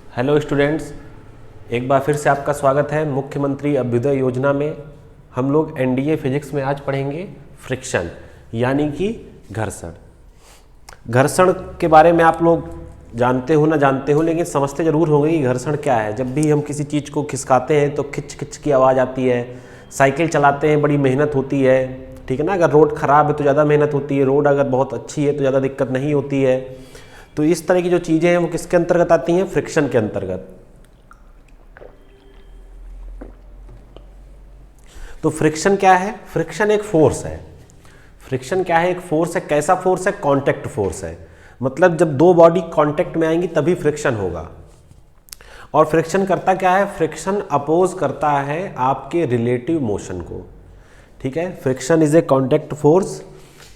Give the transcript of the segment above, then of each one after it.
Hello students, एक बार फिर से आपका स्वागत है मुख्यमंत्री अभ्युदय योजना में। हम लोग एनडीए फिजिक्स में आज पढ़ेंगे फ्रिक्शन यानी कि घर्षण। घर्षण के बारे में आप लोग जानते हो ना जानते हो, लेकिन समझते जरूर होंगे कि घर्षण क्या है। जब भी हम किसी चीज़ को खिसकाते हैं तो खिच खिच की आवाज़ आती है। साइकिल चलाते हैं, बड़ी मेहनत होती है, ठीक है ना। अगर रोड ख़राब है तो ज़्यादा मेहनत होती है, रोड अगर बहुत अच्छी है तो ज़्यादा दिक्कत नहीं होती है। तो इस तरह की जो चीज़ें हैं वो किसके अंतर्गत आती हैं? फ्रिक्शन के अंतर्गत। तो फ्रिक्शन क्या है? फ्रिक्शन एक फोर्स है। फ्रिक्शन क्या है? एक फोर्स है। कैसा फोर्स है? कांटेक्ट फोर्स है। मतलब जब दो बॉडी कांटेक्ट में आएंगी तभी फ्रिक्शन होगा। और फ्रिक्शन करता क्या है? फ्रिक्शन अपोज करता है आपके रिलेटिव मोशन को, ठीक है। Friction is a contact force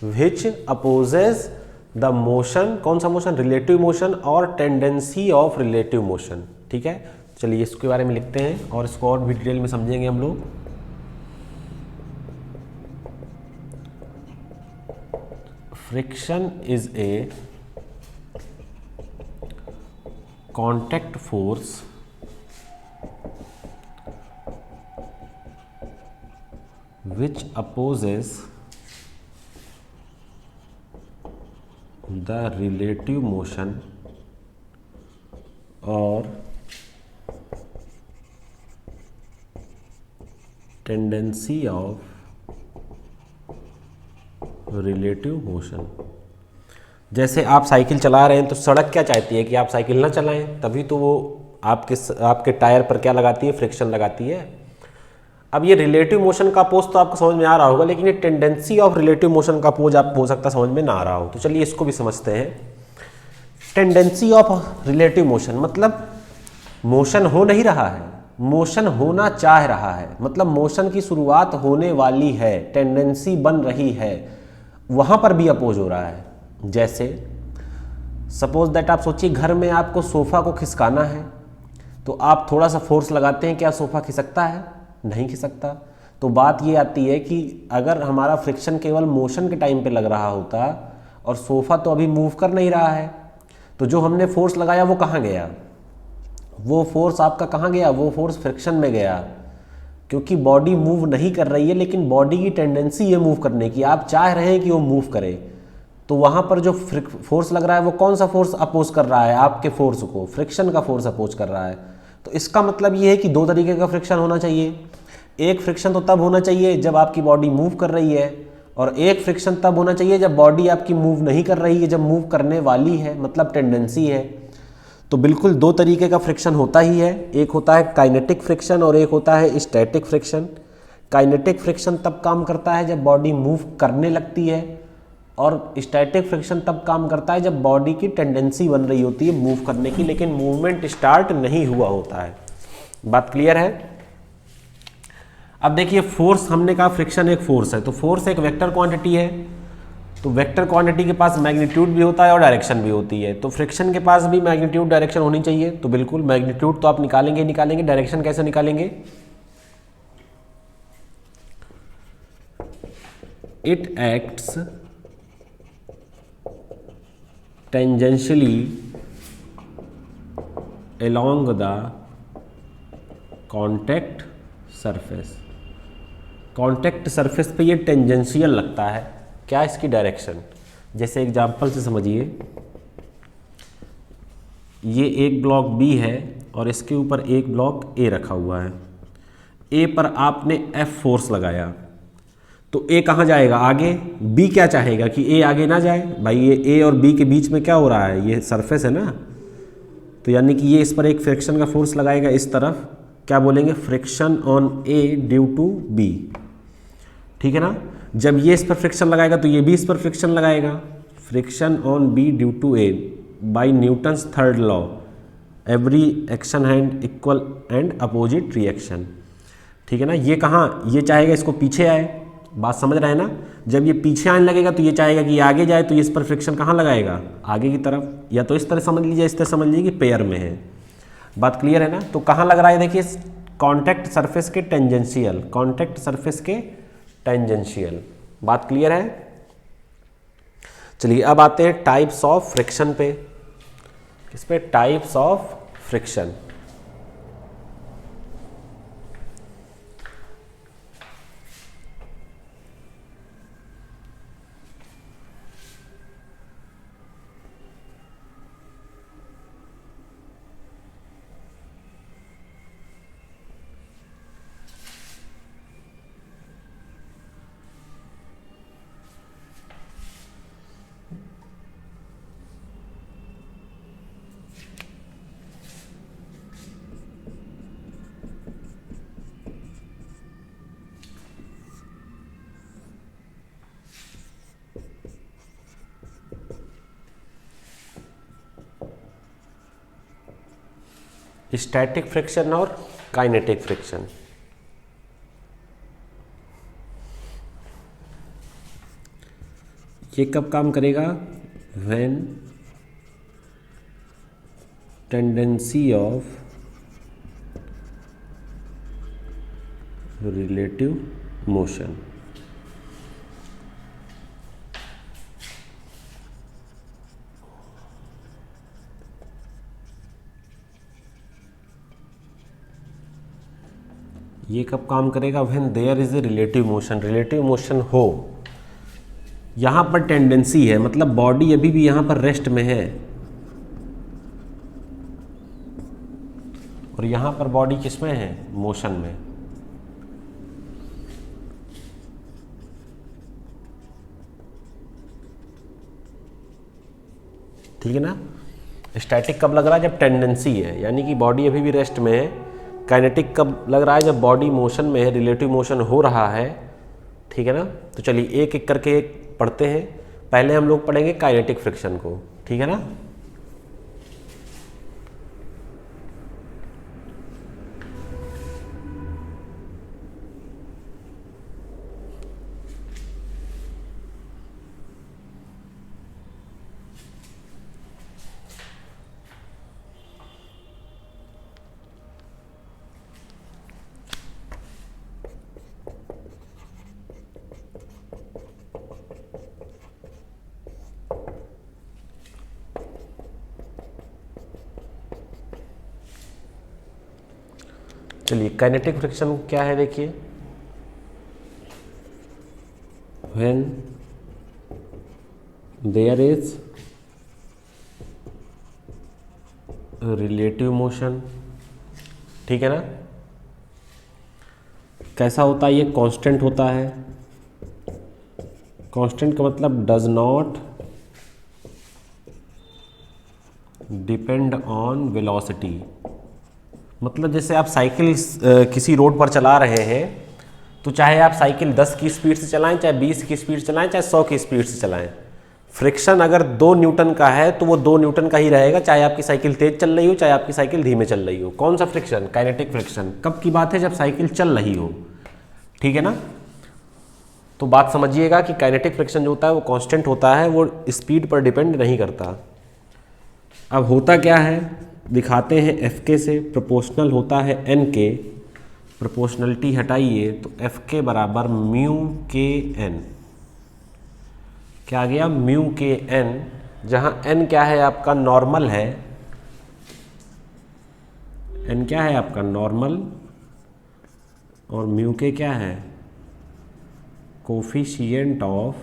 which opposes the motion. कौन सा मोशन? रिलेटिव मोशन और टेंडेंसी ऑफ रिलेटिव मोशन, ठीक है। चलिए इसके बारे में लिखते हैं और इसको और भी डिटेल में समझेंगे हम लोग। Friction is a contact force which opposes the relative motion or tendency of relative motion। जैसे आप साइकिल चला रहे हैं तो सड़क क्या चाहती है कि आप साइकिल ना चलाएं, तभी तो वो आपके टायर पर क्या लगाती है? फ्रिक्शन लगाती है। अब ये रिलेटिव मोशन का अपोज तो आपको समझ में आ रहा होगा, लेकिन ये टेंडेंसी ऑफ रिलेटिव मोशन का अपोज आप हो सकता समझ में ना आ रहा हो। तो चलिए इसको भी समझते हैं। टेंडेंसी ऑफ रिलेटिव मोशन मतलब मोशन हो नहीं रहा है, मोशन होना चाह रहा है। मतलब मोशन की शुरुआत होने वाली है, टेंडेंसी बन रही है, वहां पर भी अपोज हो रहा है। जैसे सपोज दैट आप सोचिए घर में आपको सोफा को खिसकाना है, तो आप थोड़ा सा फोर्स लगाते हैं, क्या सोफा खिसकता है? नहीं खिसकता। तो बात ये आती है कि अगर हमारा फ्रिक्शन केवल मोशन के टाइम पे लग रहा होता और सोफा तो अभी मूव कर नहीं रहा है, तो जो हमने फोर्स लगाया वो कहाँ गया? वो फोर्स आपका कहाँ गया? वो फोर्स फ्रिक्शन में गया, क्योंकि बॉडी मूव नहीं कर रही है, लेकिन बॉडी की टेंडेंसी है मूव करने की। आप चाह रहे हैं कि वो मूव करे, तो वहाँ पर जो फोर्स लग रहा है वो कौन सा फोर्स अपोज कर रहा है? आपके फोर्स को फ्रिक्शन का फोर्स अपोज कर रहा है। तो इसका मतलब ये है कि दो तरीके का फ्रिक्शन होना चाहिए। एक फ्रिक्शन तो तब होना चाहिए जब आपकी बॉडी मूव कर रही है, और एक फ्रिक्शन तब होना चाहिए जब बॉडी आपकी मूव नहीं कर रही है, जब मूव करने वाली है, मतलब टेंडेंसी है। तो बिल्कुल दो तरीके का फ्रिक्शन होता ही है। एक होता है काइनेटिक फ्रिक्शन और एक होता है स्टैटिक फ्रिक्शन। काइनेटिक फ्रिक्शन तब काम करता है जब बॉडी मूव करने लगती है, और स्टैटिक फ्रिक्शन तब काम करता है जब बॉडी की टेंडेंसी बन रही होती है मूव करने की, लेकिन मूवमेंट स्टार्ट नहीं हुआ होता है। बात क्लियर है? अब देखिए, फोर्स, हमने कहा फ्रिक्शन एक फोर्स है, तो फोर्स एक वेक्टर क्वांटिटी है। तो वेक्टर क्वांटिटी के पास मैग्नीट्यूड भी होता है और डायरेक्शन भी होती है। तो फ्रिक्शन के पास भी मैग्नीट्यूड डायरेक्शन होनी चाहिए। तो बिल्कुल मैग्नीट्यूड तो आप निकालेंगे, डायरेक्शन कैसे निकालेंगे? It acts tangentially along the contact surface। Contact surface पे ये टेंजेंशियल लगता है। क्या? इसकी डायरेक्शन। जैसे एग्जांपल से समझिए, ये एक ब्लॉक बी है और इसके ऊपर एक ब्लॉक ए रखा हुआ है। ए पर आपने एफ फोर्स लगाया, तो ए कहाँ जाएगा? आगे। बी क्या चाहेगा कि ए आगे ना जाए? भाई ये ए और बी के बीच में क्या हो रहा है? ये सरफेस है ना, तो यानी कि ये इस पर एक फ्रिक्शन का फोर्स लगाएगा इस तरफ। क्या बोलेंगे? Friction on A due to B, ठीक है ना। जब ये इस पर फ्रिक्शन लगाएगा तो ये भी इस पर फ्रिक्शन लगाएगा। Friction on B due to A by Newton's third law, every action hand equal and opposite reaction, ठीक है ना। ये कहाँ? ये चाहेगा इसको पीछे आए। बात समझ रहे हैं ना? जब ये पीछे आने लगेगा तो ये चाहेगा कि ये आगे जाए, तो ये इस पर फ्रिक्शन कहाँ लगाएगा? आगे की तरफ। या तो इस तरह समझ लीजिए, इस तरह समझ लीजिए कि पेयर में है। बात क्लियर है ना? तो कहाँ लग रहा है? देखिए, कॉन्टैक्ट सरफेस के टेंजेंशियल, कॉन्टैक्ट सरफेस के टेंजेंशियल। बात क्लियर है? चलिए अब आते हैं टाइप्स ऑफ फ्रिक्शन पे। किस पे? Types of friction. Static friction और काइनेटिक फ्रिक्शन। ये कब काम करेगा? When tendency of relative motion. ये कब काम करेगा? When there is a relative motion. Relative motion हो, यहां पर टेंडेंसी है, मतलब बॉडी अभी भी यहां पर रेस्ट में है और यहां पर बॉडी किसमें है? मोशन में। ठीक है ना? स्टैटिक कब लग रहा है? जब टेंडेंसी है, यानी कि बॉडी अभी भी रेस्ट में है। काइनेटिक कब लग रहा है? जब बॉडी मोशन में है, रिलेटिव मोशन हो रहा है। ठीक है ना? तो चलिए एक एक करके पढ़ते हैं। पहले हम लोग पढ़ेंगे काइनेटिक फ्रिक्शन को। ठीक है ना? चलिए काइनेटिक फ्रिक्शन क्या है, देखिए। When there is relative motion. ठीक है ना? कैसा होता है? ये कांस्टेंट होता है। कांस्टेंट का मतलब does not depend on velocity. मतलब जैसे आप साइकिल किसी रोड पर चला रहे हैं, तो चाहे आप साइकिल 10 की स्पीड से चलाएं, चाहे 20 की स्पीड चलाएं, चाहे 100 की स्पीड से चलाएं, फ्रिक्शन अगर 2 न्यूटन का है तो वो 2 न्यूटन का ही रहेगा, चाहे आपकी साइकिल तेज चल रही हो, चाहे आपकी साइकिल धीमे चल रही हो। कौन सा फ्रिक्शन? Kinetic friction. कब की बात है? जब साइकिल चल रही हो। ठीक है ना? तो बात समझिएगा कि काइनेटिक फ्रिक्शन जो होता है वो कांस्टेंट होता है, वो स्पीड पर डिपेंड नहीं करता। अब होता क्या है, दिखाते हैं। एफ के से प्रोपोर्शनल होता है एन के। प्रोपोर्शनलिटी हटाइए तो एफ के बराबर म्यू के एन। क्या आ गया? म्यू के एन, जहां एन क्या है? आपका नॉर्मल है। एन क्या है? आपका नॉर्मल। और म्यू के क्या है? Coefficient of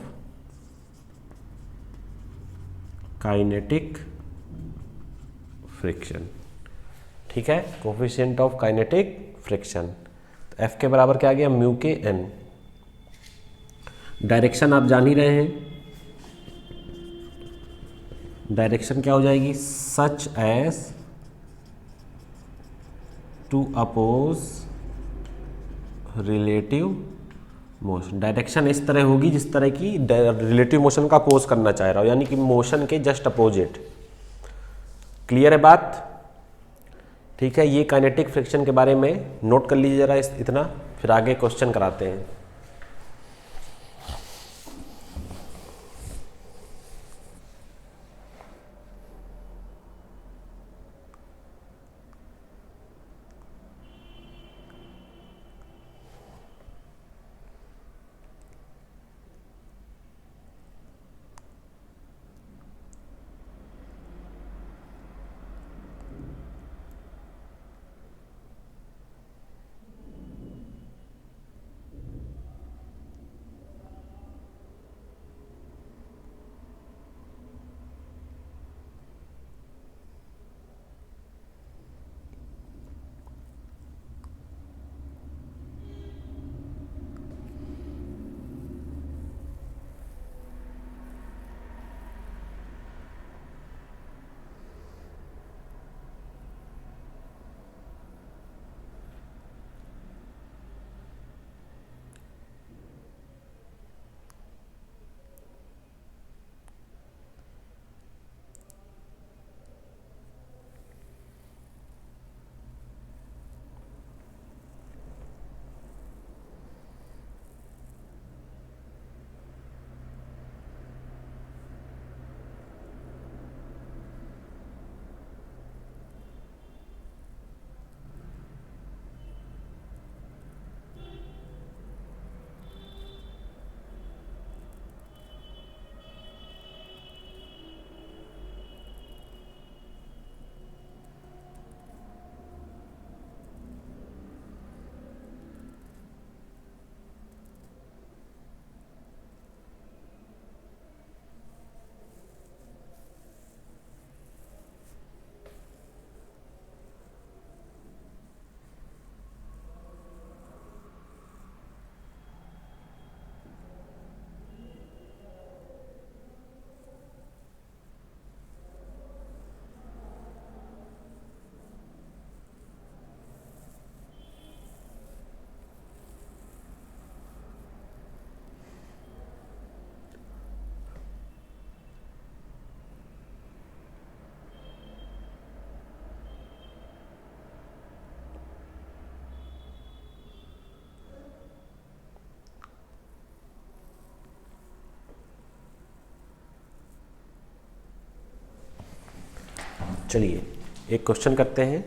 kinetic friction. ठीक है? Coefficient of kinetic friction. तो एफ के बराबर क्या आ गया? म्यू के एन। डायरेक्शन आप जान ही रहे हैं। डायरेक्शन क्या हो जाएगी? Such as to oppose relative motion. Direction इस तरह होगी जिस तरह की रिलेटिव मोशन का अपोज करना चाह रहा हो, यानी कि मोशन के जस्ट अपोजिट। क्लियर है बात? ठीक है, ये काइनेटिक फ्रिक्शन के बारे में नोट कर लीजिए जरा इतना, फिर आगे क्वेश्चन कराते हैं। चलिए एक क्वेश्चन करते हैं।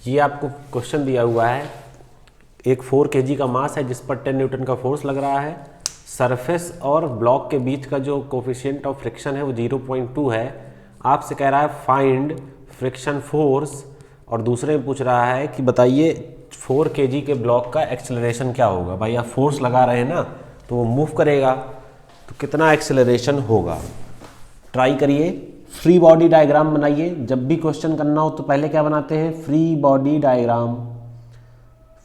ये आपको क्वेश्चन दिया हुआ है, एक 4 kg का मास है जिस पर 10 न्यूटन का फोर्स लग रहा है। सरफेस और ब्लॉक के बीच का जो कोफिशिएंट ऑफ फ्रिक्शन है वो 0.2 है। आपसे कह रहा है फाइंड फ्रिक्शन फोर्स, और दूसरे में पूछ रहा है कि बताइए 4 kg के ब्लॉक का एक्सेलरेशन क्या होगा। भाई आप फोर्स लगा रहे हैं ना, तो वो मूव करेगा, तो कितना एक्सेलरेशन होगा। ट्राई करिए, फ्री बॉडी डायग्राम बनाइए। जब भी क्वेश्चन करना हो तो पहले क्या बनाते हैं, free body diagram.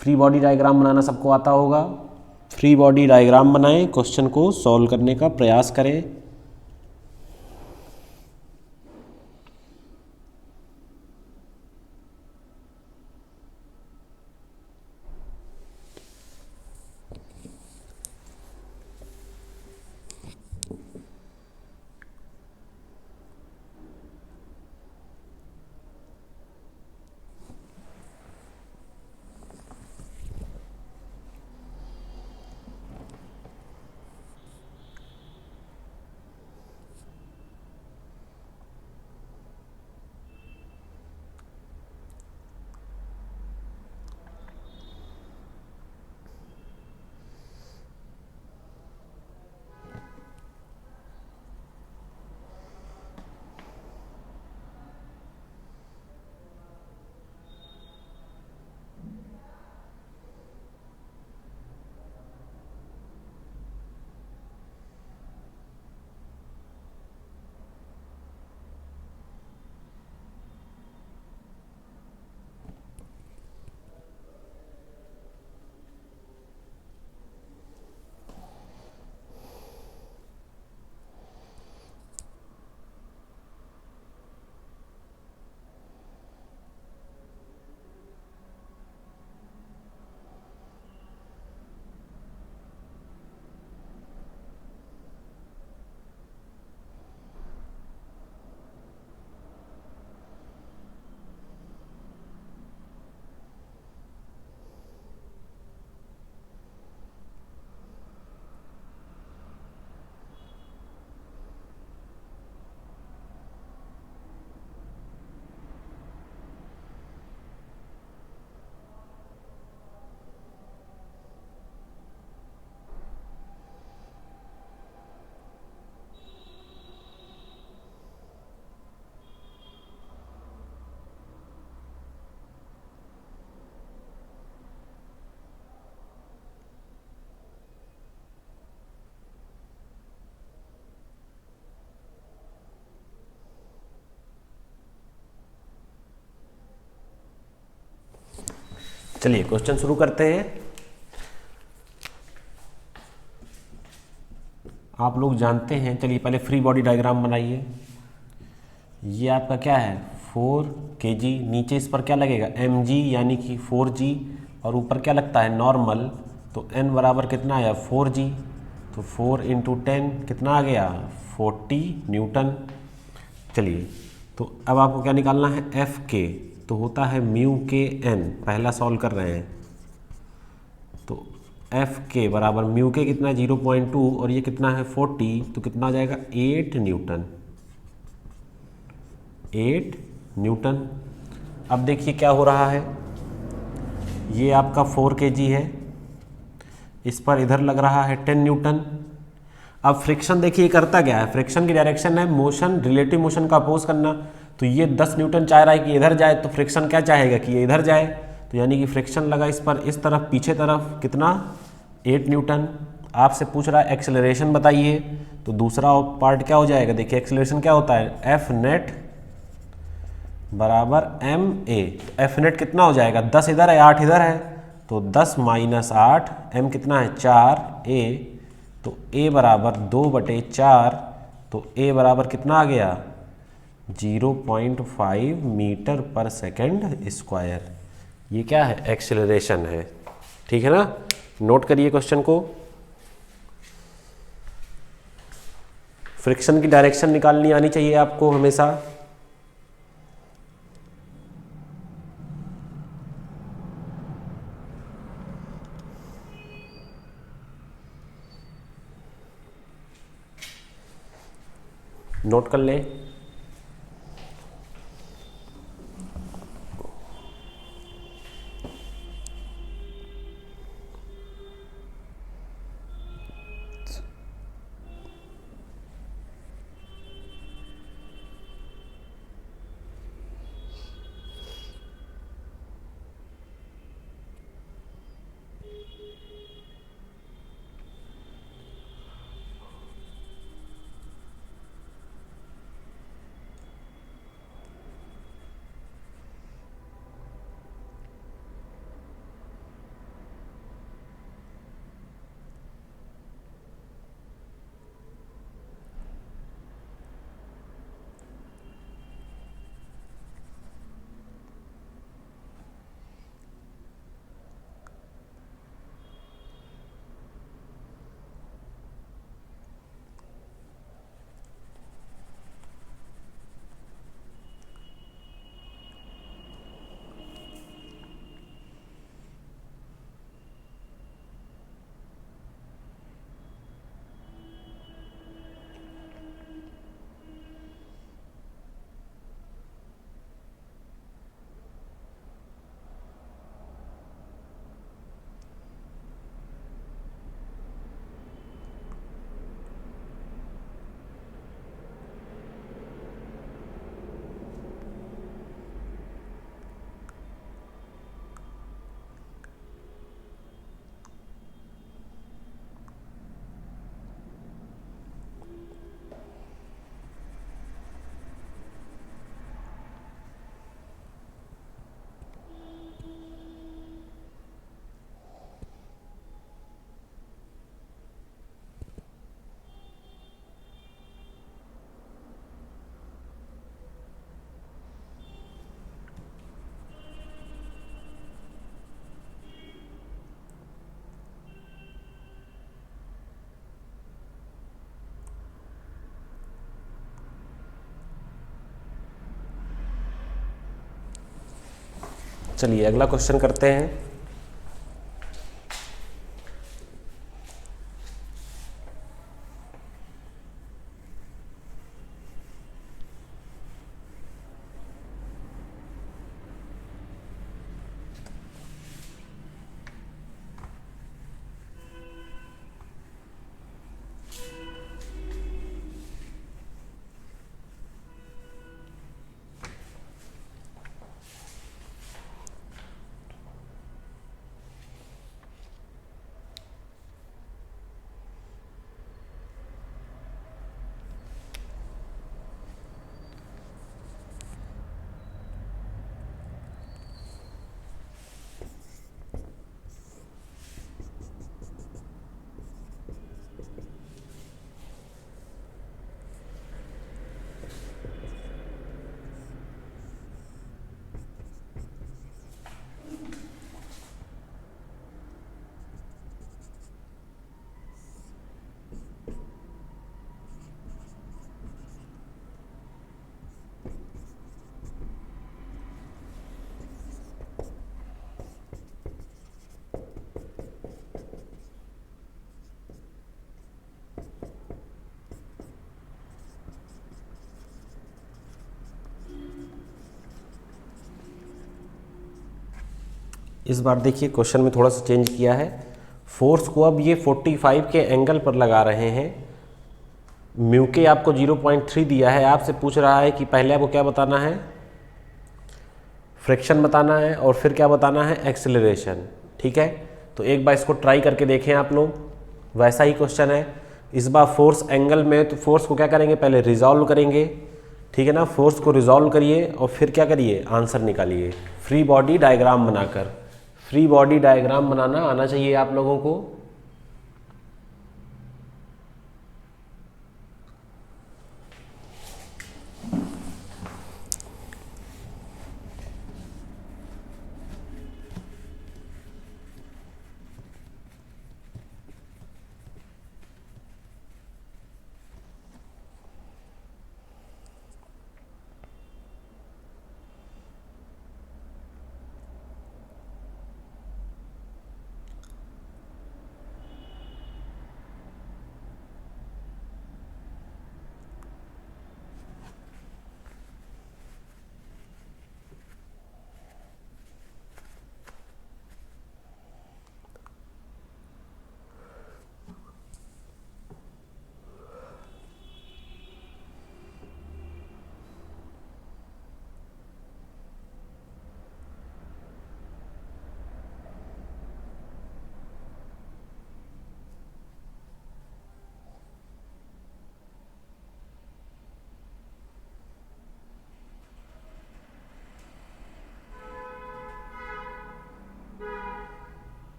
Free body diagram बनाना सबको आता होगा। फ्री बॉडी डायग्राम बनाएं, क्वेश्चन को सॉल्व करने का प्रयास करें। चलिए क्वेश्चन शुरू करते हैं। आप लोग जानते हैं, चलिए पहले फ्री बॉडी डायग्राम बनाइए। ये आपका क्या है, 4 kg, नीचे इस पर क्या लगेगा, mg यानी कि 4g, और ऊपर क्या लगता है, नॉर्मल। तो n बराबर कितना आया, 4g, तो 4 × 10 कितना आ गया, 40 न्यूटन। चलिए तो अब आपको क्या निकालना है, एफ के, तो होता है म्यू के एन, पहला सॉल्व कर रहे हैं। तो एफ के बराबर म्यू के कितना है, 0.2, और ये कितना है 40, तो कितना आ जाएगा 8 न्यूटन। 8 न्यूटन। अब देखिए क्या हो रहा है, ये आपका 4 kg है, इस पर इधर लग रहा है 10 न्यूटन। अब फ्रिक्शन देखिए करता क्या है, फ्रिक्शन की डायरेक्शन है मोशन, रिलेटिव मोशन का अपोज करना। तो ये 10 न्यूटन चाह रहा है कि इधर जाए, तो फ्रिक्शन क्या चाहेगा कि ये इधर जाए, तो यानी कि फ्रिक्शन लगा इस पर, इस तरफ पीछे तरफ कितना 8 न्यूटन। आपसे पूछ रहा है एक्सेलरेशन बताइए, तो दूसरा पार्ट क्या हो जाएगा, देखिए एक्सेलरेशन क्या होता है, एफ नेट बराबर एम ए। एफ नेट कितना हो जाएगा, 10 इधर है 8 इधर है, तो 10 माइनस 8, एम कितना है 4 ए, तो ए बराबर 2/4, तो ए बराबर कितना आ गया 0.5 मीटर पर सेकेंड स्क्वायर। ये क्या है, एक्सेलरेशन है। ठीक है ना, नोट करिए क्वेश्चन को। फ्रिक्शन की डायरेक्शन निकालनी आनी चाहिए आपको हमेशा। नोट कर लें। चलिए अगला क्वेश्चन करते हैं। इस बार देखिए क्वेश्चन में थोड़ा सा चेंज किया है। फोर्स को अब ये 45 के एंगल पर लगा रहे हैं, म्यू के आपको 0.3 दिया है, आपसे पूछ रहा है कि पहले आपको क्या बताना है, फ्रिक्शन बताना है और फिर क्या बताना है, एक्सेलरेशन। ठीक है, तो एक बार इसको ट्राई करके देखें आप लोग, वैसा ही क्वेश्चन है। इस बार फोर्स एंगल में, तो फोर्स को क्या करेंगे, पहले रिजॉल्व करेंगे। ठीक है ना, फोर्स को रिजॉल्व करिए और फिर क्या करिए, आंसर निकालिए फ्री बॉडी डायग्राम बनाकर। फ्री बॉडी डायग्राम बनाना आना चाहिए आप लोगों को।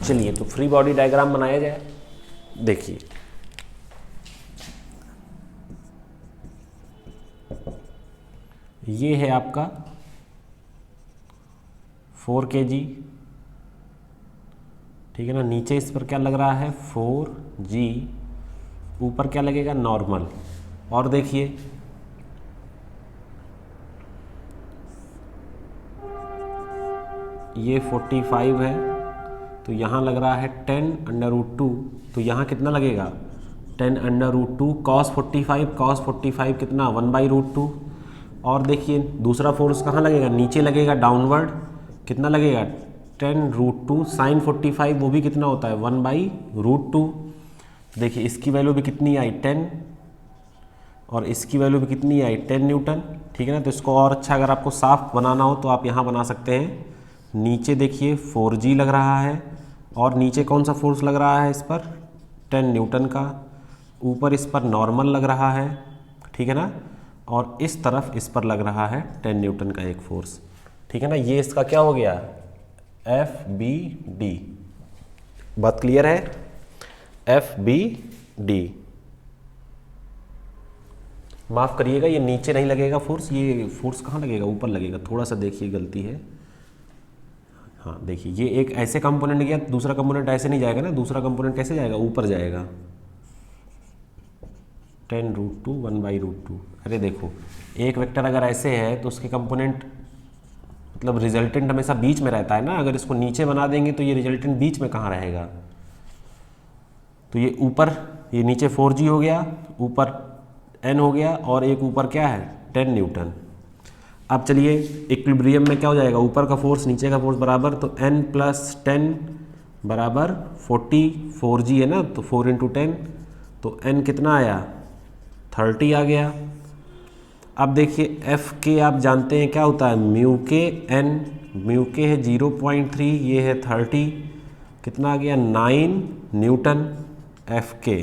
चलिए तो फ्री बॉडी डायग्राम बनाया जाए। देखिए ये है आपका 4 kg, ठीक है ना, नीचे इस पर क्या लग रहा है 4g, ऊपर क्या लगेगा नॉर्मल। और देखिए ये 45 है, तो यहाँ लग रहा है 10√2, तो यहाँ कितना लगेगा 10√2 cos 45 कितना 1/√2। और देखिए दूसरा फोर्स कहाँ लगेगा, नीचे लगेगा डाउनवर्ड, कितना लगेगा 10√2 sin 45, वो भी कितना होता है 1/√2। देखिए इसकी वैल्यू भी कितनी आई 10 और इसकी वैल्यू भी कितनी आई 10 न्यूटन। ठीक है ना, तो इसको और अच्छा अगर आपको साफ बनाना हो तो आप यहाँ बना सकते हैं। नीचे देखिए 4g लग रहा है और नीचे कौन सा फोर्स लग रहा है इस पर 10 न्यूटन का, ऊपर इस पर नॉर्मल लग रहा है। ठीक है ना, और इस तरफ इस पर लग रहा है 10 न्यूटन का एक फोर्स। ठीक है ना, ये इसका क्या हो गया FBD। बात क्लियर है, FBD। माफ़ करिएगा ये नीचे नहीं लगेगा फोर्स, ये फोर्स कहाँ लगेगा ऊपर लगेगा, थोड़ा सा देखिए गलती है। हाँ देखिए ये एक ऐसे कंपोनेंट गया, दूसरा कंपोनेंट ऐसे नहीं जाएगा ना, दूसरा कंपोनेंट कैसे जाएगा ऊपर जाएगा 10√2 1/√2। अरे देखो एक वेक्टर अगर ऐसे है तो उसके कंपोनेंट मतलब रिजल्टेंट हमेशा बीच में रहता है ना, अगर इसको नीचे बना देंगे तो ये रिजल्टेंट बीच में कहाँ रहेगा। तो ये ऊपर, ये नीचे 4g हो गया, ऊपर n हो गया और एक ऊपर क्या है 10 न्यूटन। अब चलिए इक्विलिब्रियम में क्या हो जाएगा, ऊपर का फोर्स नीचे का फोर्स बराबर, तो n + 10 बराबर 44g है ना, तो 4 × 10, तो n कितना आया 30 आ गया। अब देखिए एफ के आप जानते हैं क्या होता है म्यू के n, म्यू के है 0.3, ये है 30, कितना आ गया 9 न्यूटन एफ के।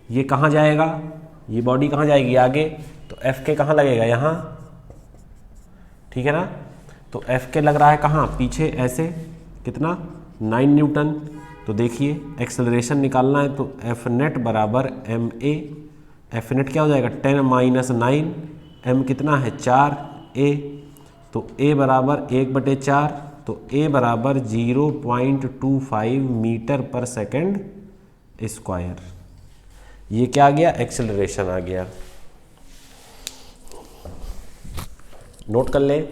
ये कहाँ जाएगा, ये बॉडी कहाँ जाएगी आगे, तो एफ के कहाँ लगेगा यहाँ। ठीक है ना, तो एफ के लग रहा है कहाँ पीछे ऐसे, कितना 9 न्यूटन। तो देखिए एक्सेलरेशन निकालना है तो एफ नेट बराबर एम ए, एफ नेट क्या हो जाएगा 10 - 9, एम कितना है 4 ए, तो ए बराबर 1/4, तो ए बराबर 0.25 मीटर पर सेकंड स्क्वायर। ये क्या आ गया एक्सेलरेशन आ गया, नोट कर लें।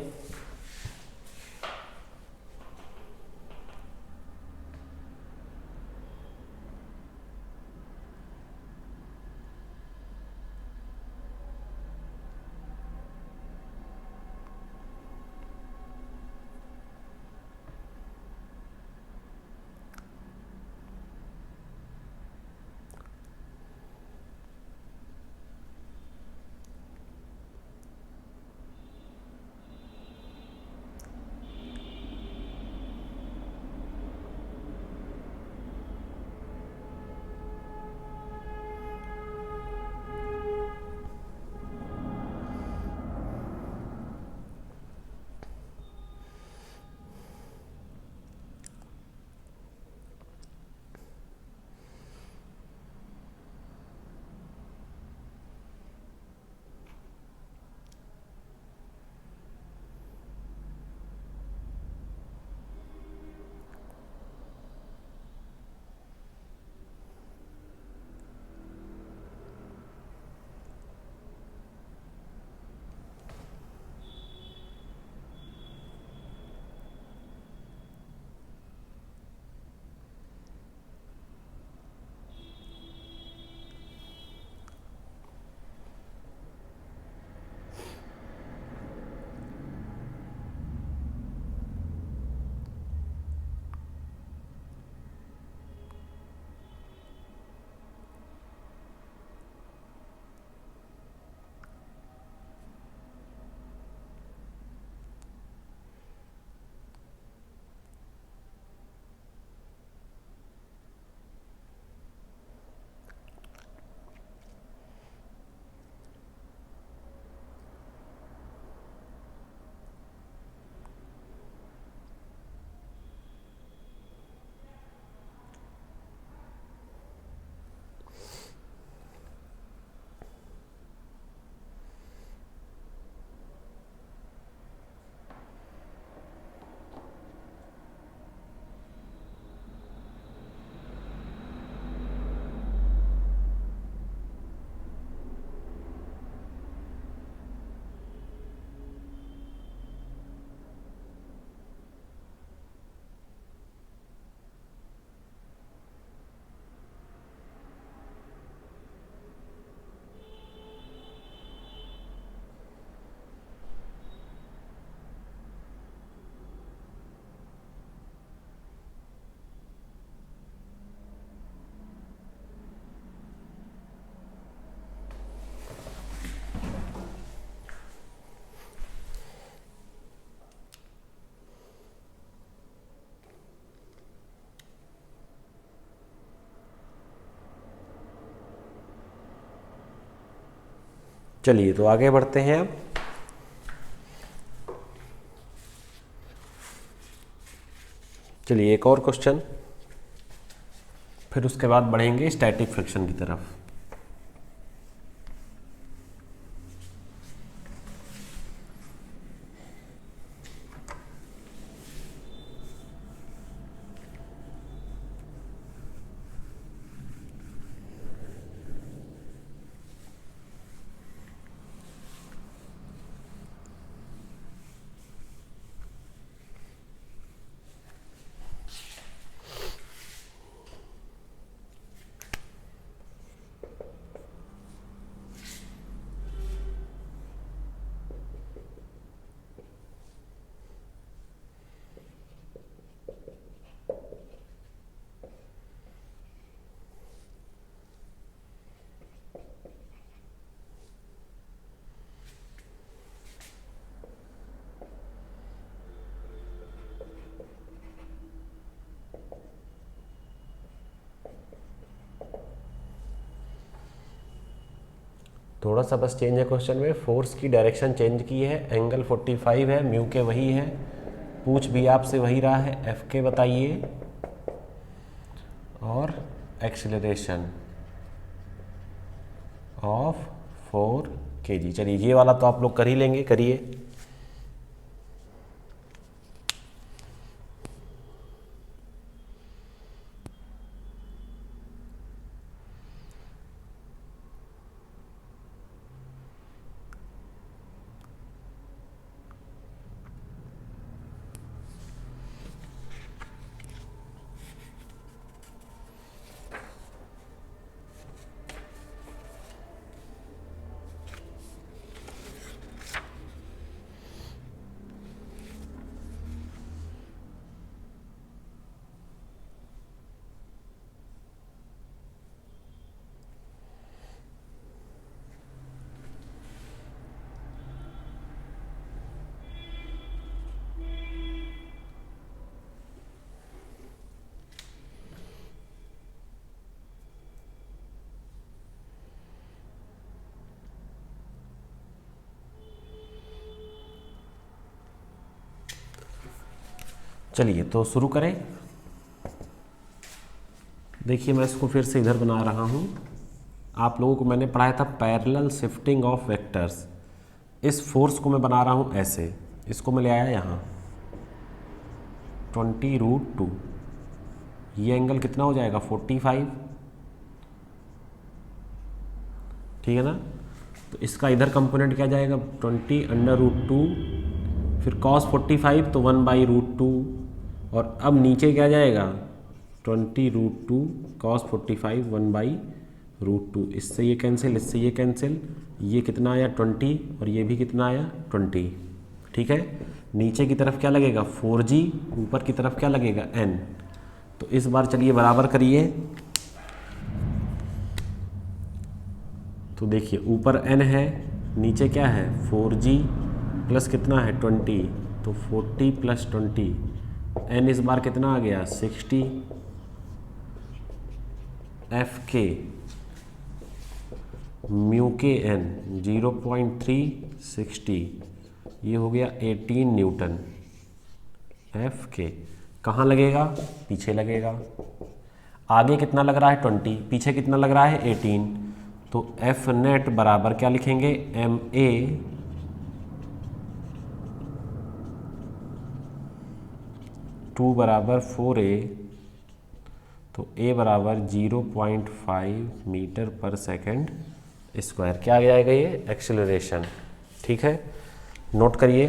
चलिए तो आगे बढ़ते हैं अब। चलिए एक और क्वेश्चन, फिर उसके बाद बढ़ेंगे स्टैटिक फ्रिक्शन की तरफ। थोड़ा सा बस चेंज है क्वेश्चन में, फोर्स की डायरेक्शन चेंज की है, एंगल 45 है, म्यू के वही है, पूछ भी आपसे वही रहा है, एफ के बताइए, और एक्सीलरेशन ऑफ 4 kg। चलिए ये वाला तो आप लोग कर ही लेंगे, करिए। चलिए तो शुरू करें। देखिए मैं इसको फिर से इधर बना रहा हूँ। आप लोगों को मैंने पढ़ाया था पैरेलल शिफ्टिंग ऑफ वेक्टर्स। इस फोर्स को मैं बना रहा हूँ ऐसे, इसको मैं ले आया यहाँ 20√2। ये एंगल कितना हो जाएगा 45, ठीक है ना। तो इसका इधर कंपोनेंट क्या जाएगा 20√2, फिर cos 45 तो 1/√2, और अब नीचे क्या जाएगा 20√2 cos 45 1/√2। इससे ये कैंसिल, इससे ये कैंसिल, ये कितना आया 20 और ये भी कितना आया 20, ठीक है। नीचे की तरफ क्या लगेगा 4g, ऊपर की तरफ क्या लगेगा n। तो इस बार चलिए बराबर करिए। तो देखिए ऊपर n है, नीचे क्या है 4g प्लस कितना है 20, तो 40 + 20, n इस बार कितना आ गया 60, एफ के म्यू के n 0.360, ये हो गया 18 न्यूटन। एफ के कहाँ लगेगा, पीछे लगेगा। आगे कितना लग रहा है 20, पीछे कितना लग रहा है 18, तो एफ नेट बराबर क्या लिखेंगे एम ए टू बराबर 4a, तो a बराबर 0.5 मीटर पर सेकेंड स्क्वायर। क्या आ जाएगा ये एक्सेलरेशन, ठीक है, नोट करिए।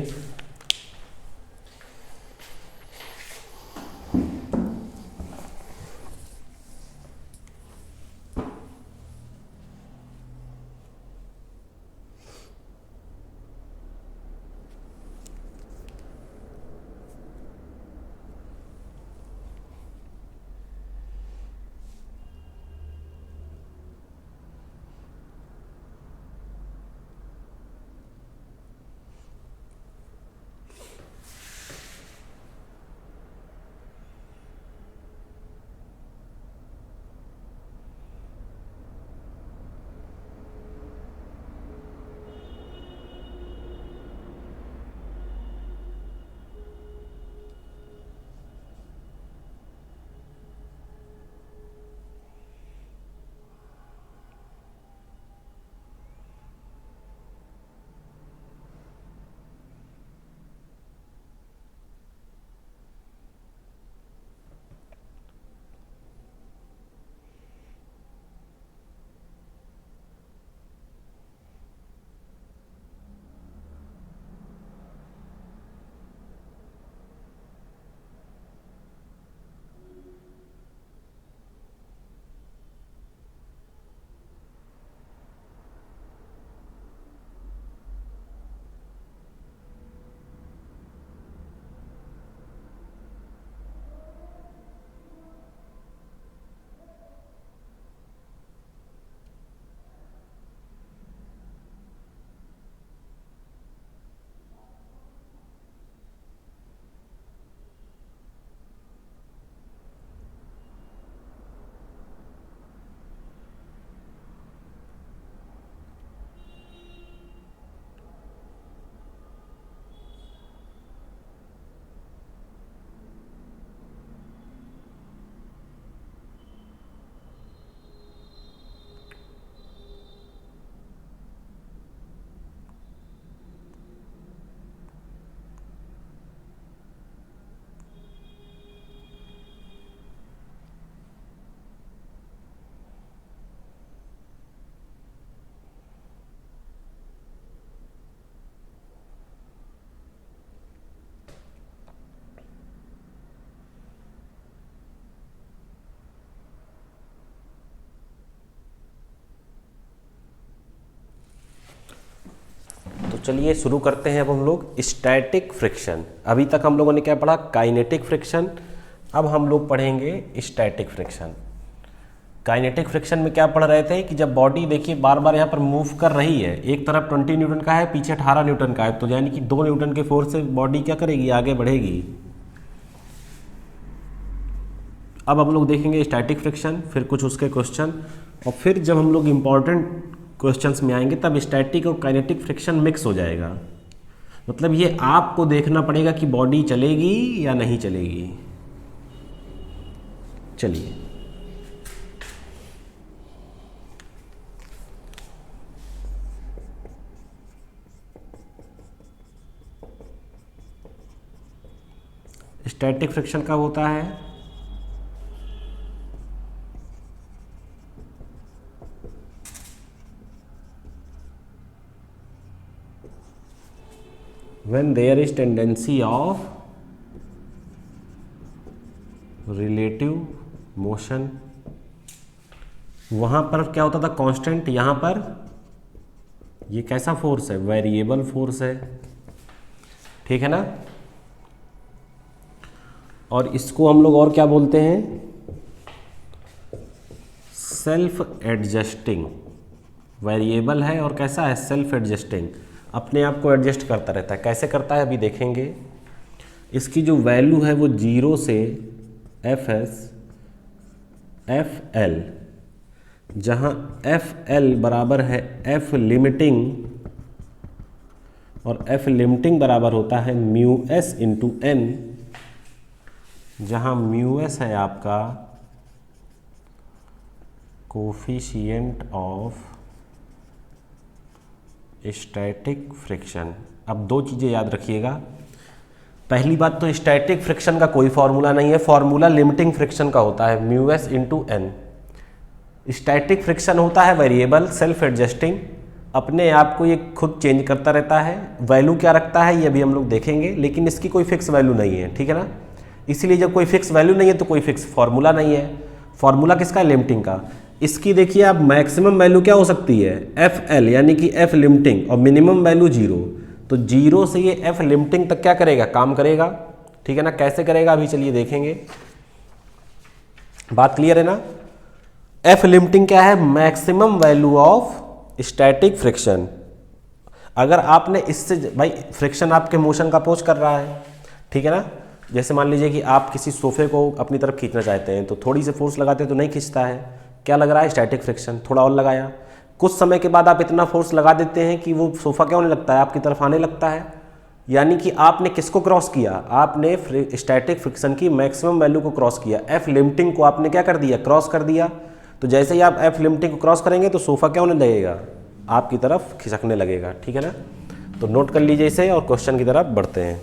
चलिए शुरू करते हैं अब हम लोग स्टैटिक फ्रिक्शन। अभी तक हम लोगों ने क्या पढ़ा, काइनेटिक फ्रिक्शन। अब हम लोग पढ़ेंगे स्टैटिक फ्रिक्शन। काइनेटिक फ्रिक्शन में क्या पढ़ रहे थे कि जब बॉडी देखिए बार बार यहाँ पर मूव कर रही है, एक तरफ 20 न्यूटन का है, पीछे 18 न्यूटन का है, तो यानी कि 2 न्यूटन के फोर्स से बॉडी क्या करेगी, आगे बढ़ेगी। अब हम लोग देखेंगे स्टैटिक फ्रिक्शन, फिर कुछ उसके क्वेश्चन, और फिर जब हम लोग इम्पॉर्टेंट क्वेश्चंस में आएंगे तब स्टैटिक और काइनेटिक फ्रिक्शन मिक्स हो जाएगा। मतलब ये आपको देखना पड़ेगा कि बॉडी चलेगी या नहीं चलेगी। चलिए स्टैटिक फ्रिक्शन कब होता है, when there is tendency of relative motion। वहाँ पर क्या होता था, कांस्टेंट, यहाँ पर ये कैसा फोर्स है, वेरिएबल फोर्स है, ठीक है ना। और इसको हम लोग और क्या बोलते हैं, सेल्फ एडजस्टिंग। वेरिएबल है और कैसा है, सेल्फ एडजस्टिंग, अपने आप को एडजस्ट करता रहता है। कैसे करता है अभी देखेंगे। इसकी जो वैल्यू है वो 0 से Fs Fl, जहाँ Fl बराबर है F लिमिटिंग, और F लिमिटिंग बराबर होता है म्यू एस इंटू एन, जहाँ म्यू एस है आपका कोफिशिएंट ऑफ स्टैटिक फ्रिक्शन। अब दो चीज़ें याद रखिएगा। पहली बात तो स्टैटिक फ्रिक्शन का कोई फॉर्मूला नहीं है, फॉर्मूला लिमिटिंग फ्रिक्शन का होता है mu S into N. Static friction होता है वेरिएबल, सेल्फ एडजस्टिंग, अपने आप को ये खुद चेंज करता रहता है। वैल्यू क्या रखता है ये अभी हम लोग देखेंगे, लेकिन इसकी कोई फिक्स वैल्यू नहीं है, ठीक है ना। इसीलिए जब कोई फिक्स वैल्यू नहीं है तो कोई फिक्स फॉर्मूला नहीं है। फॉर्मूला किसका है, लिमिटिंग का। इसकी देखिए आप मैक्सिमम वैल्यू क्या हो सकती है, एफ एल, यानी कि एफ लिमिटिंग, और मिनिमम वैल्यू 0। तो 0 से ये एफ लिमिटिंग तक क्या करेगा, काम करेगा, ठीक है ना। कैसे करेगा अभी चलिए देखेंगे। बात क्लियर है ना। एफ लिमिटिंग क्या है, maximum value of static friction. अगर आपने इससे, भाई फ्रिक्शन आपके मोशन का अपोज कर रहा है, ठीक है ना। जैसे मान लीजिए कि आप किसी सोफे को अपनी तरफ खींचना चाहते हैं, तो थोड़ी सी फोर्स लगाते हैं तो नहीं खींचता है, क्या लग रहा है, स्टैटिक फ्रिक्शन। थोड़ा और लगाया, कुछ समय के बाद आप इतना फोर्स लगा देते हैं कि वो सोफा क्या होने लगता है, आपकी तरफ आने लगता है। यानी कि आपने किसको क्रॉस किया, आपने स्टैटिक फ्रिक्शन की मैक्सिमम वैल्यू को क्रॉस किया। एफ लिमिटिंग को आपने क्या कर दिया, क्रॉस कर दिया। तो जैसे ही आप एफ लिमिटिंग को क्रॉस करेंगे तो सोफा क्या होने लगेगा, आपकी तरफ खिसकने लगेगा, ठीक है ना। तो नोट कर लीजिए इसे और क्वेश्चन की तरफ बढ़ते हैं।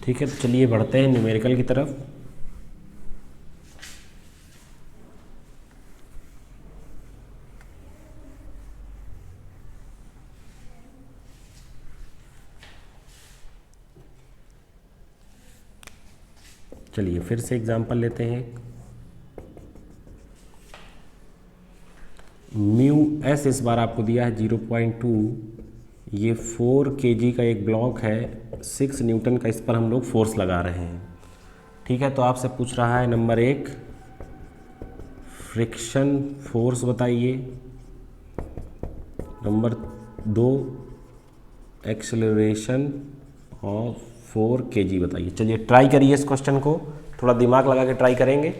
ठीक है, तो चलिए बढ़ते हैं न्यूमेरिकल की तरफ। चलिए फिर से एग्जांपल लेते हैं। म्यू एस इस बार आपको दिया है 0.2, ये 4 kg का एक ब्लॉक है, 6 न्यूटन का इस पर हम लोग फोर्स लगा रहे हैं, ठीक है। तो आपसे पूछ रहा है नंबर 1 फ्रिक्शन फोर्स बताइए, नंबर 2 एक्सेलरेशन ऑफ 4 kg बताइए। चलिए ट्राई करिए इस क्वेश्चन को, थोड़ा दिमाग लगा के ट्राई करेंगे।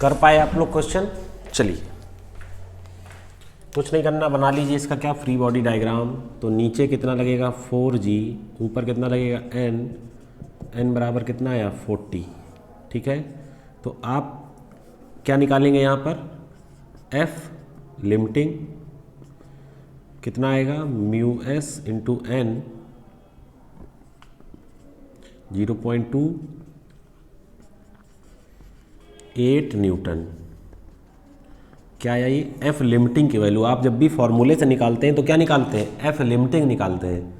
कर पाए आप लोग क्वेश्चन? चलिए कुछ नहीं करना, बना लीजिए इसका क्या फ्री बॉडी डायग्राम। तो नीचे कितना लगेगा 4g, ऊपर कितना लगेगा n, n बराबर कितना आया 40। ठीक है, तो आप क्या निकालेंगे यहाँ पर f लिमिटिंग कितना आएगा mu s into n 0.28 Newton. क्या है ये एफ लिमिटिंग की वैल्यू। आप जब भी फॉर्मूले से निकालते हैं तो क्या निकालते हैं, एफ लिमिटिंग निकालते हैं।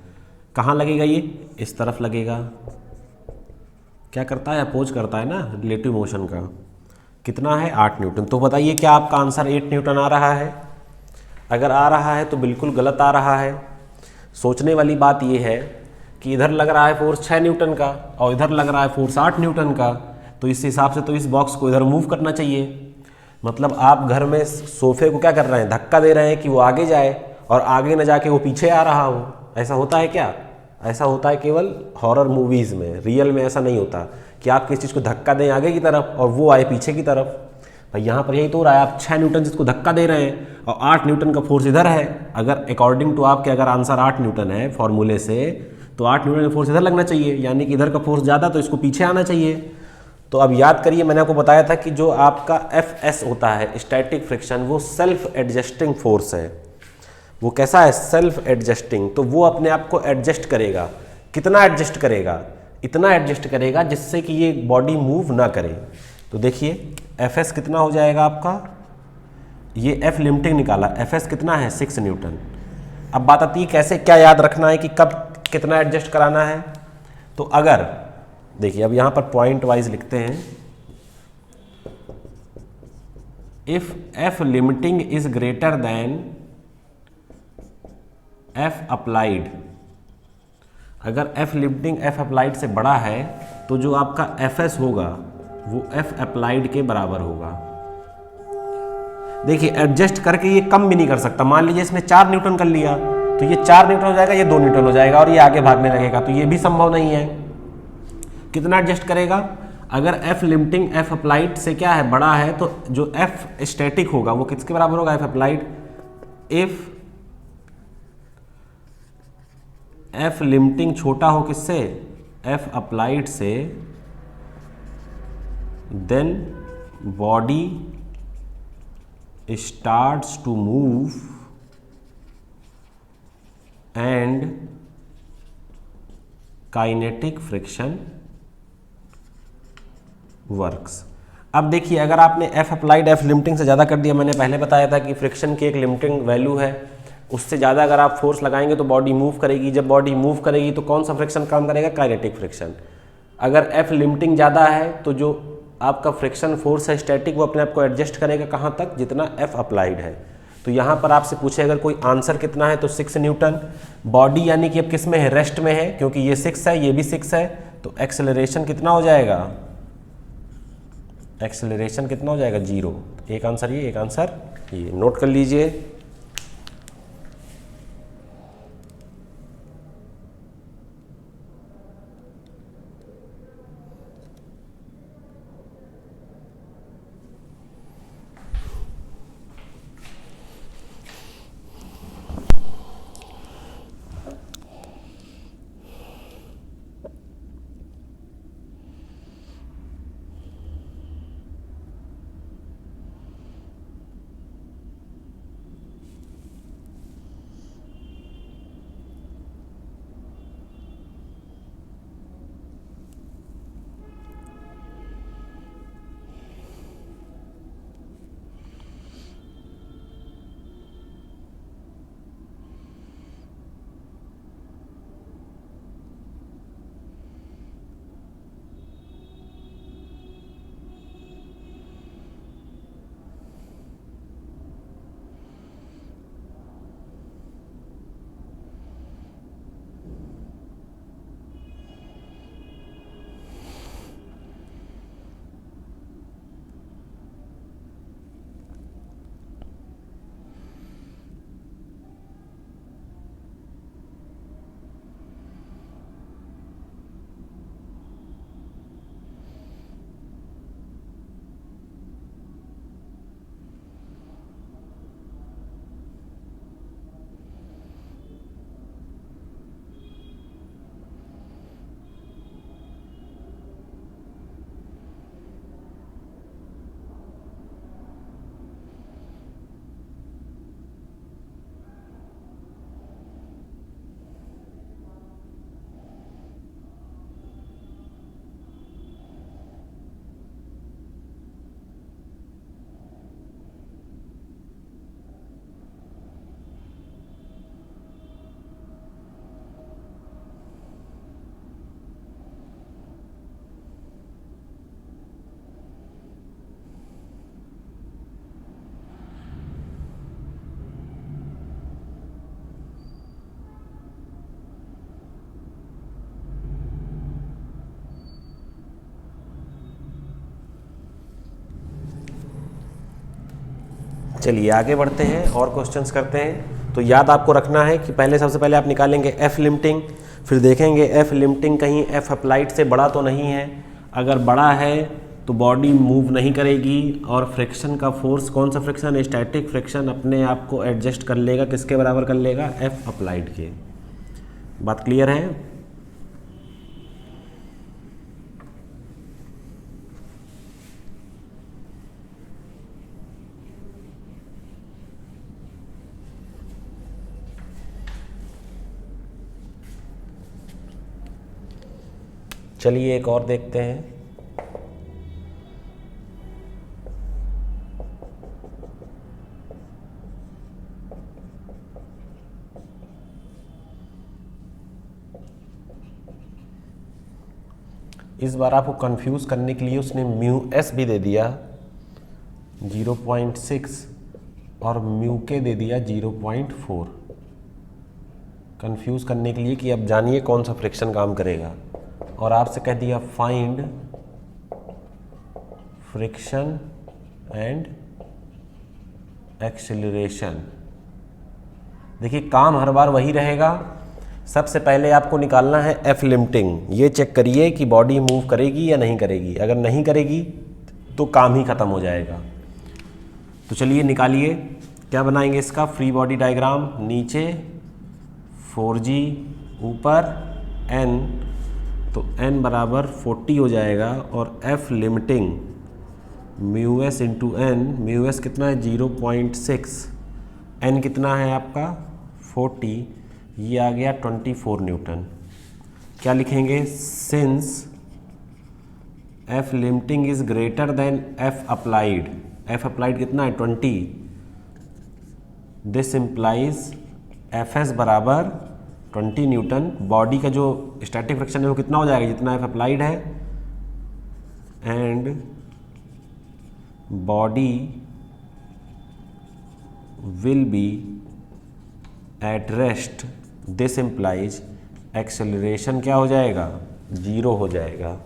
कहाँ लगेगा ये, इस तरफ लगेगा। क्या करता है, अपोज करता है ना रिलेटिव मोशन का। कितना है 8 न्यूटन। तो बताइए क्या आपका आंसर 8 न्यूटन आ रहा है? अगर आ रहा है तो बिल्कुल गलत आ रहा है। सोचने वाली बात ये है कि इधर लग रहा है फोर्स 6 न्यूटन का और इधर लग रहा है फोर्स 8 न्यूटन का, तो इस हिसाब से तो इस बॉक्स को इधर मूव करना चाहिए। मतलब आप घर में सोफे को क्या कर रहे हैं, धक्का दे रहे हैं कि वो आगे जाए और आगे न जाके वो पीछे आ रहा हो। ऐसा होता है क्या? ऐसा होता है केवल हॉरर मूवीज़ में, रियल में ऐसा नहीं होता कि आप किसी चीज़ को धक्का दें आगे की तरफ और वो आए पीछे की तरफ। भाई यहाँ पर यही तो हो रहा है, आप 6 न्यूटन जिसको धक्का दे रहे हैं और 8 न्यूटन का फोर्स इधर है। अगर अकॉर्डिंग टू आपके अगर आंसर 8 न्यूटन है फॉर्मूले से, तो 8 न्यूटन का फोर्स इधर लगना चाहिए, यानी कि इधर का फोर्स ज़्यादा तो इसको पीछे आना चाहिए। तो अब याद करिए, मैंने आपको बताया था कि जो आपका एफ होता है स्टैटिक फ्रिक्शन, वो सेल्फ एडजस्टिंग फोर्स है। वो कैसा है, सेल्फ एडजस्टिंग। तो वो अपने आप को एडजस्ट करेगा। कितना एडजस्ट करेगा, इतना एडजस्ट करेगा जिससे कि ये बॉडी मूव ना करे। तो देखिए एफ एस कितना हो जाएगा आपका, ये एफ लिमिटिंग निकाला, एफ एस कितना है 6 न्यूटन। अब बात आती है कैसे क्या याद रखना है कि कब कितना एडजस्ट कराना है। तो अगर देखिए अब यहाँ पर पॉइंट वाइज लिखते हैं, if F limiting is greater than F applied, अगर एफ लिमिटिंग एफ अप्लाइड से बड़ा है तो जो आपका एफ एस होगा वो एफ अप्लाइड के बराबर होगा। देखिए एडजस्ट करके ये कम भी नहीं कर सकता। मान लीजिए इसमें 4 न्यूटन कर लिया तो ये 4 न्यूटन हो जाएगा, ये 2 न्यूटन हो जाएगा और ये आगे भागने लगेगा, तो ये भी संभव नहीं है। कितना एडजस्ट करेगा? अगर एफ लिमिटिंग एफ अप्लाइड से क्या है, बड़ा है, तो जो एफ स्टैटिक होगा वो किसके बराबर होगा? F applied. If F limiting छोटा हो किससे? एफ अप्लाइड से, then body starts to move and kinetic friction works। अब देखिए अगर आपने F अप्लाइड F लिमिटिंग से ज़्यादा कर दिया, मैंने पहले बताया था कि फ्रिक्शन की एक लिमिटिंग वैल्यू है, उससे ज़्यादा अगर आप फोर्स लगाएंगे तो बॉडी मूव करेगी। जब बॉडी मूव करेगी तो कौन सा फ्रिक्शन काम करेगा? Kinetic friction. अगर F लिमिटिंग ज़्यादा है तो जो आपका फ्रिक्शन फोर्स है स्टैटिक, वो अपने आप को एडजस्ट करेगा कहाँ तक? जितना F अप्लाइड है। तो यहाँ पर आपसे पूछे अगर कोई आंसर कितना है तो 6 न्यूटन। बॉडी यानी कि अब किस में है? रेस्ट में है, क्योंकि ये 6 है ये भी 6 है, तो एक्सेलरेशन कितना हो जाएगा? एक्सेलरेशन कितना हो जाएगा? 0। एक आंसर ये, एक आंसर ये, नोट कर लीजिए। चलिए आगे बढ़ते हैं और क्वेश्चंस करते हैं। तो याद आपको रखना है कि पहले सबसे पहले आप निकालेंगे एफ लिमिटिंग, फिर देखेंगे एफ लिमिटिंग कहीं एफ अप्लाइड से बड़ा तो नहीं है। अगर बड़ा है तो बॉडी मूव नहीं करेगी और फ्रिक्शन का फोर्स, कौन सा फ्रिक्शन? स्टैटिक फ्रिक्शन अपने आप को एडजस्ट कर लेगा, किसके बराबर कर लेगा? एफ अप्लाइड के। बात क्लियर है? चलिए एक और देखते हैं। इस बार आपको कंफ्यूज करने के लिए उसने म्यू एस भी दे दिया 0.6 और म्यू के दे दिया 0.4, कंफ्यूज करने के लिए कि अब जानिए कौन सा फ्रिक्शन काम करेगा। और आपसे कह दिया फाइंड फ्रिक्शन एंड एक्सेलरेशन। देखिए काम हर बार वही रहेगा। सबसे पहले आपको निकालना है एफ लिमिटिंग। ये चेक करिए कि बॉडी मूव करेगी या नहीं करेगी। अगर नहीं करेगी तो काम ही खत्म हो जाएगा। तो चलिए निकालिए। क्या बनाएंगे इसका? Free body diagram. नीचे 4g, ऊपर n, तो n बराबर 40 हो जाएगा। और F limiting mu S into N, mu S कितना है 0.6, n कितना है आपका 40, ये आ गया 24 न्यूटन। क्या लिखेंगे? Since F limiting is greater than F applied, F applied कितना है 20, दिस इम्प्लाइज एफ एस बराबर 20 न्यूटन। बॉडी का जो स्टैटिक फ्रिक्शन है वो कितना हो जाएगा? जितना एफ अप्लाइड है। And body will be at rest, this implies acceleration क्या हो जाएगा? 0 हो जाएगा।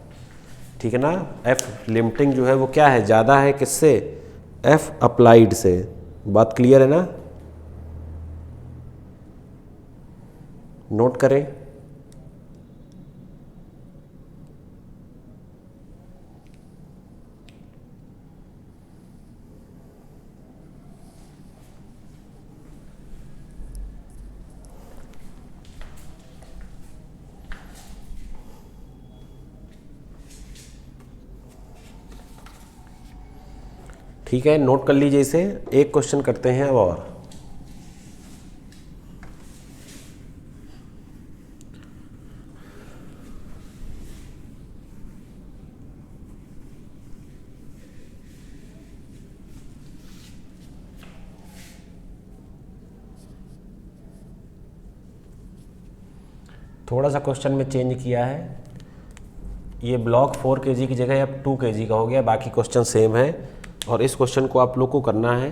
ठीक है ना। एफ लिमिटिंग जो है वो क्या है? ज़्यादा है किससे? एफ अप्लाइड से। बात क्लियर है ना? नोट करें। ठीक है, नोट कर लीजिए इसे। एक क्वेश्चन करते हैं अब और। थोड़ा सा क्वेश्चन में चेंज किया है। ये ब्लॉक 4 kg की जगह अब 2 kg का हो गया, बाकी क्वेश्चन सेम है। और इस क्वेश्चन को आप लोग को करना है,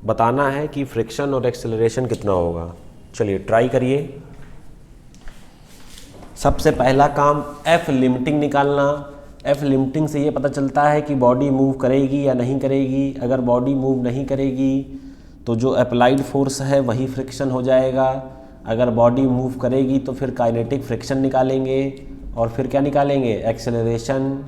बताना है कि फ्रिक्शन और एक्सेलरेशन कितना होगा। चलिए ट्राई करिए। सबसे पहला काम एफ लिमिटिंग निकालना। एफ लिमिटिंग से ये पता चलता है कि बॉडी मूव करेगी या नहीं करेगी। अगर बॉडी मूव नहीं करेगी तो जो अप्लाइड फोर्स है वही फ्रिक्शन हो जाएगा। अगर बॉडी मूव करेगी तो फिर काइनेटिक फ्रिक्शन निकालेंगे और फिर क्या निकालेंगे? एक्सेलरेशन।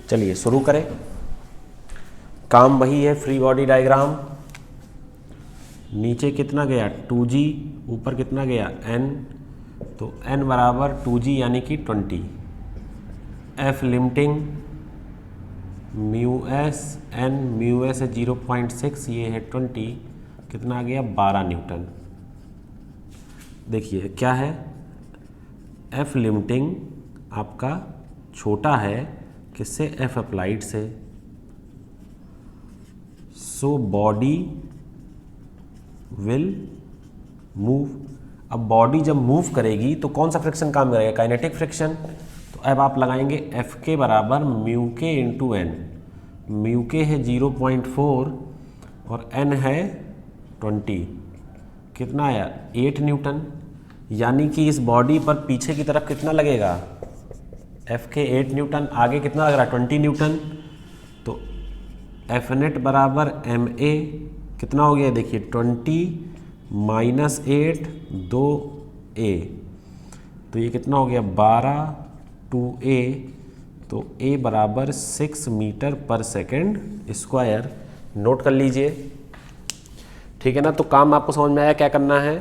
चलिए शुरू करें। काम वही है, फ्री बॉडी डायग्राम। नीचे कितना गया 2g, ऊपर कितना गया n, तो n बराबर 2g यानी कि 20। F limiting mu S n, mu S है 0.6, ये है 20, कितना आ गया 12 न्यूटन। देखिए क्या है, एफ लिमिटिंग आपका छोटा है किससे, एफ अप्लाइड से। So body will move. अब बॉडी जब मूव करेगी तो कौन सा फ्रिक्शन काम करेगा, काइनेटिक फ्रिक्शन। तो अब आप लगाएंगे एफ के बराबर म्यू के इंटू एन। म्यू के है 0.4 और एन है 20, कितना आया 8 न्यूटन। यानी कि इस बॉडी पर पीछे की तरफ कितना लगेगा, एफ के 8 न्यूटन, आगे कितना लग रहा है 20 न्यूटन। तो एफ नेट बराबर एम ए कितना हो गया, देखिए 20 माइनस 8 2 ए, तो ये कितना हो गया 12 2 ए। तो ए बराबर 6 मीटर पर सेकेंड स्क्वायर। नोट कर लीजिए, ठीक है ना। तो काम आपको समझ में आया क्या करना है।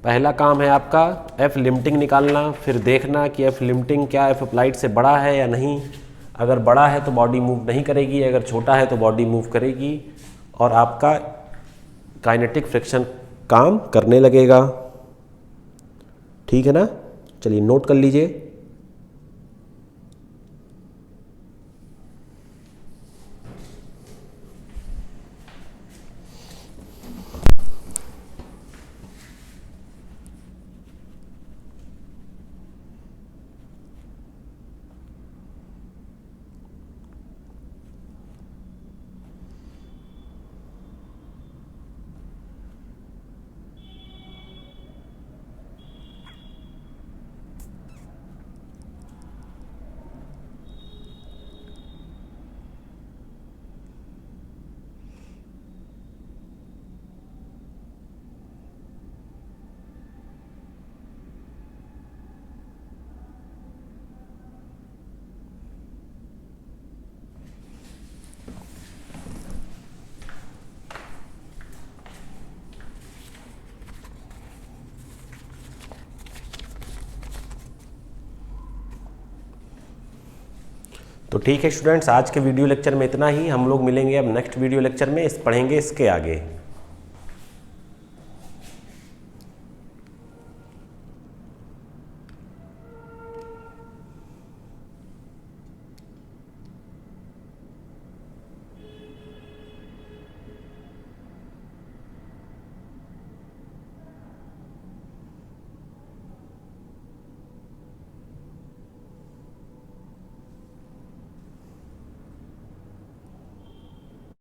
पहला काम है आपका एफ लिमिटिंग निकालना, फिर देखना कि एफ लिमिटिंग क्या एफ अप्लाइड से बड़ा है या नहीं। अगर बड़ा है तो बॉडी मूव नहीं करेगी, अगर छोटा है तो बॉडी मूव करेगी और आपका काइनेटिक फ्रिक्शन काम करने लगेगा, ठीक है ना। चलिए नोट कर लीजिए। तो ठीक है स्टूडेंट्स, आज के वीडियो लेक्चर में इतना ही। हम लोग मिलेंगे अब नेक्स्ट वीडियो लेक्चर में, पढ़ेंगे इसके आगे।